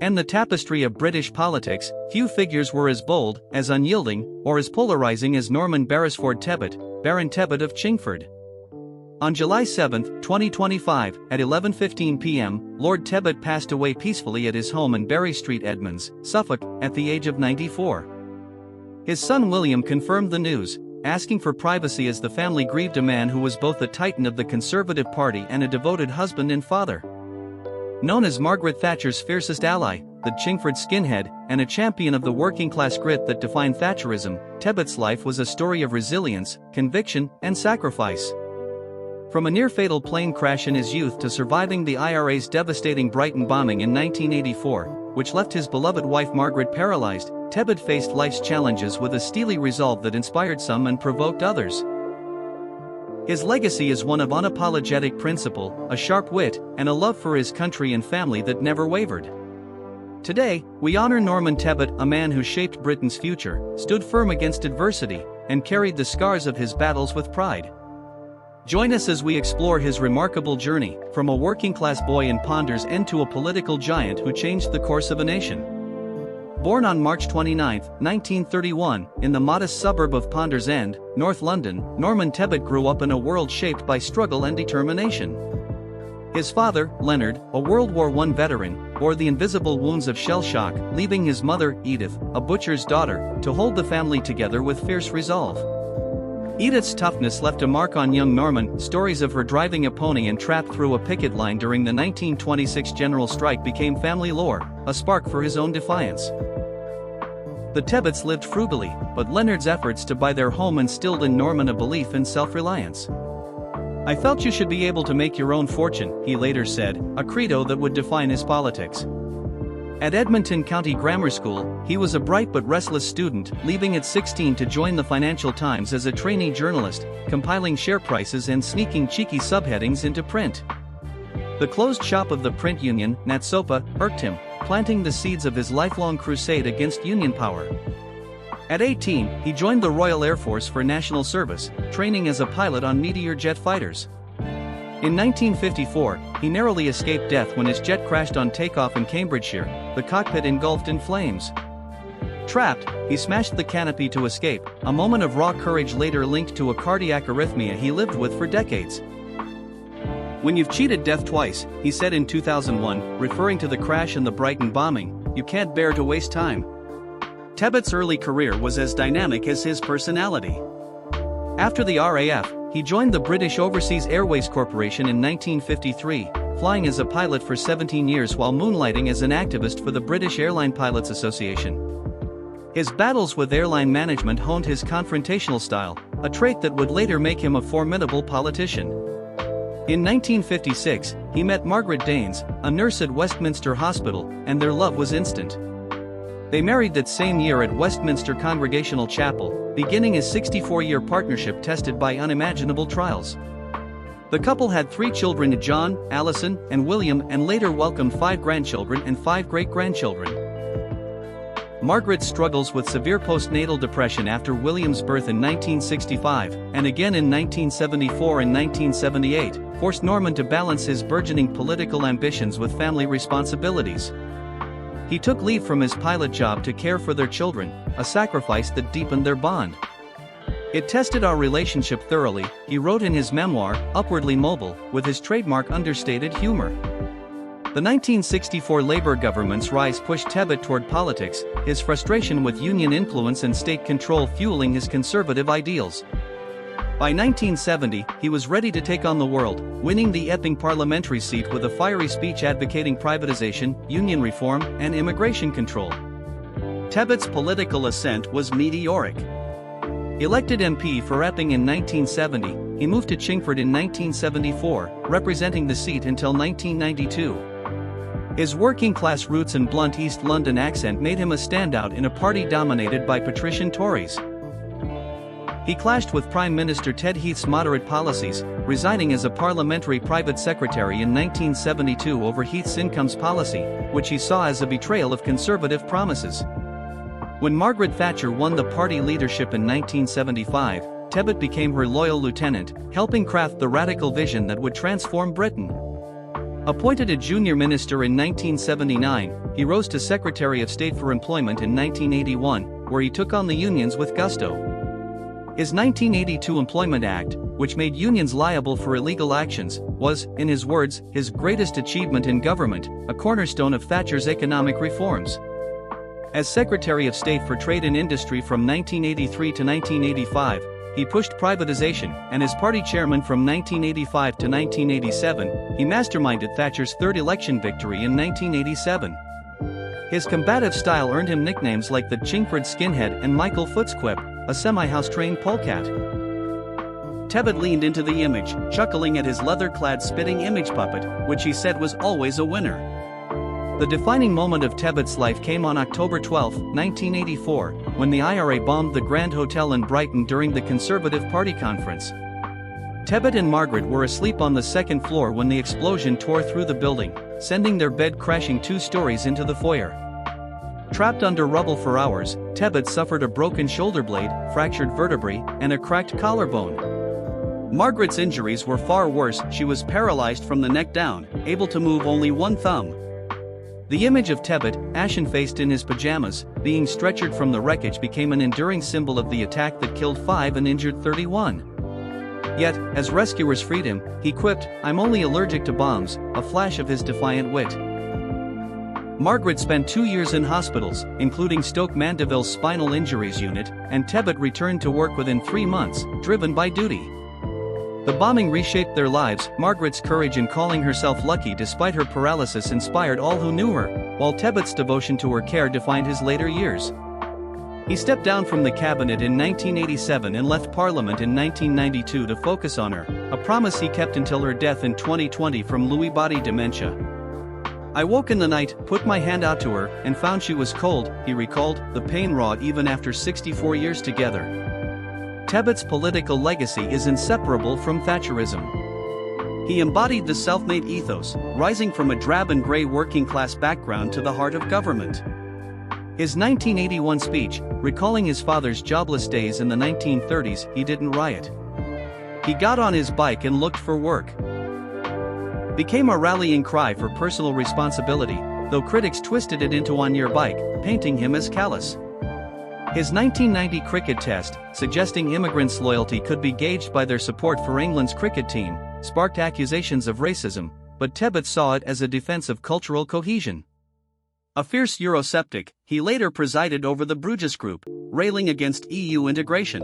And the tapestry of British politics, few figures were as bold, as unyielding, or as polarizing as Norman Beresford Tebbit, Baron Tebbit of Chingford. On July 7, 2025, at 11:15 p.m., Lord Tebbit passed away peacefully at his home in Berry Street, Edmonds, Suffolk, at the age of 94. His son William confirmed the news, asking for privacy as the family grieved a man who was both a titan of the Conservative Party and a devoted husband and father. Known as Margaret Thatcher's fiercest ally, the Chingford Skinhead, and a champion of the working-class grit that defined Thatcherism, Tebbit's life was a story of resilience, conviction, and sacrifice. From a near-fatal plane crash in his youth to surviving the IRA's devastating Brighton bombing in 1984, which left his beloved wife Margaret paralyzed, Tebbit faced life's challenges with a steely resolve that inspired some and provoked others. His legacy is one of unapologetic principle, a sharp wit, and a love for his country and family that never wavered. Today, we honor Norman Tebbit, a man who shaped Britain's future, stood firm against adversity, and carried the scars of his battles with pride. Join us as we explore his remarkable journey, from a working-class boy in Ponders End to a political giant who changed the course of a nation. Born on March 29, 1931, in the modest suburb of Ponders End, North London, Norman Tebbit grew up in a world shaped by struggle and determination. His father, Leonard, a World War I veteran, bore the invisible wounds of shell shock, leaving his mother, Edith, a butcher's daughter, to hold the family together with fierce resolve. Edith's toughness left a mark on young Norman. Stories of her driving a pony and trapped through a picket line during the 1926 general strike became family lore, a spark for his own defiance. The Tebbits lived frugally, but Leonard's efforts to buy their home instilled in Norman a belief in self-reliance. "I felt you should be able to make your own fortune," he later said, a credo that would define his politics. At Edmonton County Grammar School, he was a bright but restless student, leaving at 16 to join the Financial Times as a trainee journalist, compiling share prices and sneaking cheeky subheadings into print. The closed shop of the print union, Natsopa, irked him, planting the seeds of his lifelong crusade against union power. At 18, he joined the Royal Air Force for national service, training as a pilot on Meteor jet fighters. In 1954, he narrowly escaped death when his jet crashed on takeoff in Cambridgeshire, the cockpit engulfed in flames. Trapped, he smashed the canopy to escape, a moment of raw courage later linked to a cardiac arrhythmia he lived with for decades. "When you've cheated death twice," he said in 2001, referring to the crash and the Brighton bombing, "you can't bear to waste time." Tebbit's early career was as dynamic as his personality. After the RAF, he joined the British Overseas Airways Corporation in 1953, flying as a pilot for 17 years while moonlighting as an activist for the British Airline Pilots Association. His battles with airline management honed his confrontational style, a trait that would later make him a formidable politician. In 1956, he met Margaret Danes, a nurse at Westminster Hospital, and their love was instant. They married that same year at Westminster Congregational Chapel, beginning a 64-year partnership tested by unimaginable trials. The couple had 3 children: John, Alison, and William, and later welcomed 5 grandchildren and 5 great-grandchildren. Margaret's struggles with severe postnatal depression after William's birth in 1965, and again in 1974 and 1978, forced Norman to balance his burgeoning political ambitions with family responsibilities. He took leave from his pilot job to care for their children, a sacrifice that deepened their bond. "It tested our relationship thoroughly," he wrote in his memoir, Upwardly Mobile, with his trademark understated humor. The 1964 Labour government's rise pushed Tebbit toward politics, his frustration with union influence and state control fueling his conservative ideals. By 1970, he was ready to take on the world, winning the Epping parliamentary seat with a fiery speech advocating privatization, union reform, and immigration control. Tebbit's political ascent was meteoric. Elected MP for Epping in 1970, he moved to Chingford in 1974, representing the seat until 1992. His working-class roots and blunt East London accent made him a standout in a party dominated by patrician Tories. He clashed with Prime Minister Ted Heath's moderate policies, resigning as a parliamentary private secretary in 1972 over Heath's incomes policy, which he saw as a betrayal of conservative promises. When Margaret Thatcher won the party leadership in 1975, Tebbit became her loyal lieutenant, helping craft the radical vision that would transform Britain. Appointed a junior minister in 1979, he rose to Secretary of State for Employment in 1981, where he took on the unions with gusto. His 1982 Employment Act, which made unions liable for illegal actions, was, in his words, his greatest achievement in government, a cornerstone of Thatcher's economic reforms. As Secretary of State for Trade and Industry from 1983 to 1985, he pushed privatization, and as party chairman from 1985 to 1987, he masterminded Thatcher's third election victory in 1987. His combative style earned him nicknames like the Chingford Skinhead and Michael Footsquip, a semi-house-trained polecat. Tebbit leaned into the image, chuckling at his leather-clad spitting image puppet, which he said was always a winner. The defining moment of Tebbit's life came on October 12, 1984, when the IRA bombed the Grand Hotel in Brighton during the Conservative Party conference. Tebbit and Margaret were asleep on the second floor when the explosion tore through the building, sending their bed crashing 2 stories into the foyer. Trapped under rubble for hours, Tebbit suffered a broken shoulder blade, fractured vertebrae, and a cracked collarbone. Margaret's injuries were far worse. She was paralyzed from the neck down, able to move only one thumb. The image of Tebbit, ashen-faced in his pajamas, being stretchered from the wreckage became an enduring symbol of the attack that killed 5 and injured 31. Yet, as rescuers freed him, he quipped, "I'm only allergic to bombs," a flash of his defiant wit. Margaret spent 2 years in hospitals, including Stoke Mandeville's Spinal Injuries Unit, and Tebbit returned to work within 3 months, driven by duty. The bombing reshaped their lives. Margaret's courage in calling herself lucky despite her paralysis inspired all who knew her, while Tebbit's devotion to her care defined his later years. He stepped down from the cabinet in 1987 and left Parliament in 1992 to focus on her, a promise he kept until her death in 2020 from Lewy body dementia. "I woke in the night, put my hand out to her, and found she was cold," he recalled, the pain raw even after 64 years together. Tebbit's political legacy is inseparable from Thatcherism. He embodied the self-made ethos, rising from a drab and gray working-class background to the heart of government. His 1981 speech, recalling his father's jobless days in the 1930s, "He didn't riot. He got on his bike and looked for work," became a rallying cry for personal responsibility, though critics twisted it into "on your bike," painting him as callous. His 1990 cricket test, suggesting immigrants' loyalty could be gauged by their support for England's cricket team, sparked accusations of racism, but Tebbit saw it as a defense of cultural cohesion. A fierce Eurosceptic, he later presided over the Bruges Group, railing against EU integration.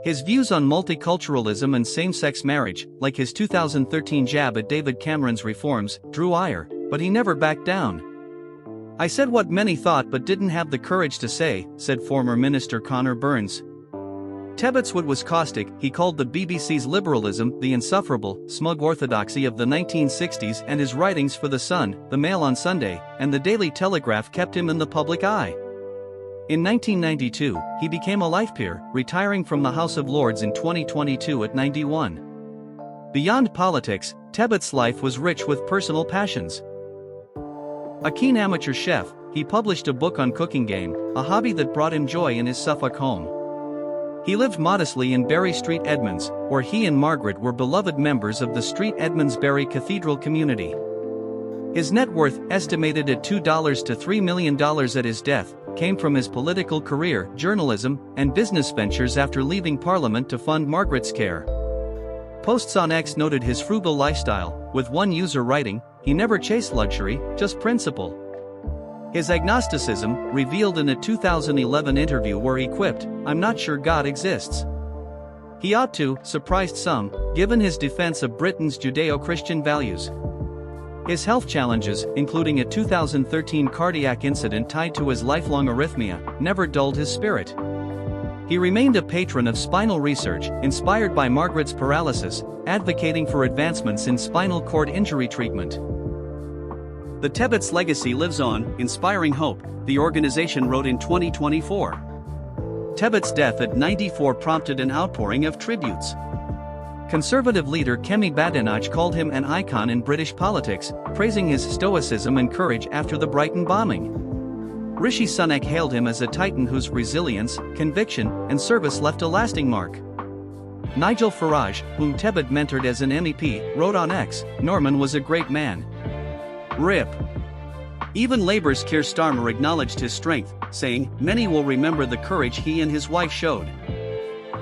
His views on multiculturalism and same-sex marriage, like his 2013 jab at David Cameron's reforms, drew ire, but he never backed down. "I said what many thought but didn't have the courage to say," said former Minister Conor Burns. Tebbit's wit was caustic. He called the BBC's liberalism the insufferable, smug orthodoxy of the 1960s, and his writings for The Sun, The Mail on Sunday, and The Daily Telegraph kept him in the public eye. In 1992, he became a life peer, retiring from the House of Lords in 2022 at 91. Beyond politics, Tebbit's life was rich with personal passions. A keen amateur chef, he published a book on cooking game, a hobby that brought him joy in his Suffolk home. He lived modestly in Bury Street, Edmonds, where he and Margaret were beloved members of the Street Edmonds-Bury Cathedral community. His net worth, estimated at $2 to $3 million at his death, came from his political career, journalism, and business ventures after leaving Parliament to fund Margaret's care. Posts on X noted his frugal lifestyle, with one user writing, "He never chased luxury, just principle." His agnosticism, revealed in a 2011 interview where he quipped, "I'm not sure God exists." He ought to, surprised some, given his defense of Britain's Judeo-Christian values. His health challenges, including a 2013 cardiac incident tied to his lifelong arrhythmia, never dulled his spirit. He remained a patron of spinal research, inspired by Margaret's paralysis, advocating for advancements in spinal cord injury treatment. The Tebbit's legacy lives on, inspiring hope, the organization wrote in 2024. Tebbit's death at 94 prompted an outpouring of tributes. Conservative leader Kemi Badenoch called him an icon in British politics, praising his stoicism and courage after the Brighton bombing. Rishi Sunak hailed him as a titan whose resilience, conviction, and service left a lasting mark. Nigel Farage, whom Tebbit mentored as an MEP, wrote on X, "Norman was a great man. RIP." Even Labour's Keir Starmer acknowledged his strength, saying, "Many will remember the courage he and his wife showed."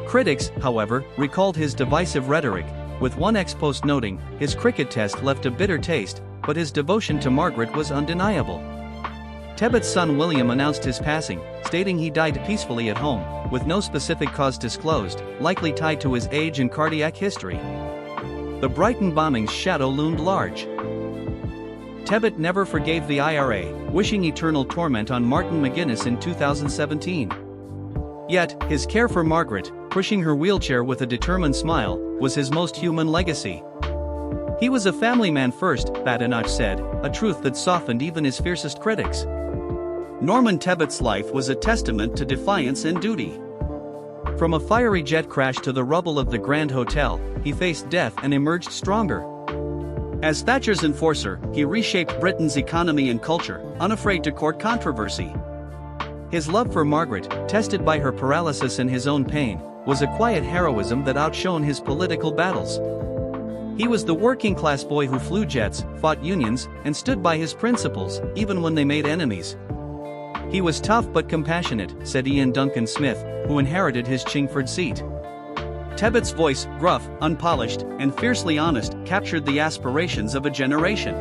Critics, however, recalled his divisive rhetoric, with one ex-post noting, his cricket test left a bitter taste, but his devotion to Margaret was undeniable. Tebbit's son William announced his passing, stating he died peacefully at home, with no specific cause disclosed, likely tied to his age and cardiac history. The Brighton bombing's shadow loomed large. Tebbit never forgave the IRA, wishing eternal torment on Martin McGuinness in 2017. Yet, his care for Margaret, pushing her wheelchair with a determined smile, was his most human legacy. He was a family man first, Badenoch said, a truth that softened even his fiercest critics. Norman Tebbit's life was a testament to defiance and duty. From a fiery jet crash to the rubble of the Grand Hotel, he faced death and emerged stronger. As Thatcher's enforcer, he reshaped Britain's economy and culture, unafraid to court controversy. His love for Margaret, tested by her paralysis and his own pain, was a quiet heroism that outshone his political battles. He was the working-class boy who flew jets, fought unions, and stood by his principles, even when they made enemies. He was tough but compassionate, said Ian Duncan Smith, who inherited his Chingford seat. Tebbit's voice, gruff, unpolished, and fiercely honest, captured the aspirations of a generation.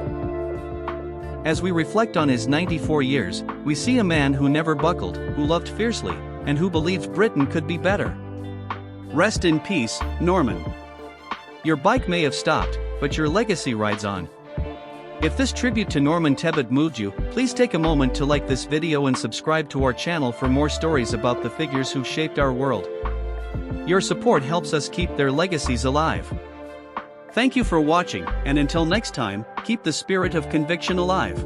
As we reflect on his 94 years, we see a man who never buckled, who loved fiercely, and who believed Britain could be better. Rest in peace, Norman. Your bike may have stopped, but your legacy rides on. If this tribute to Norman Tebbit moved you, please take a moment to like this video and subscribe to our channel for more stories about the figures who shaped our world. Your support helps us keep their legacies alive. Thank you for watching, and until next time, keep the spirit of conviction alive.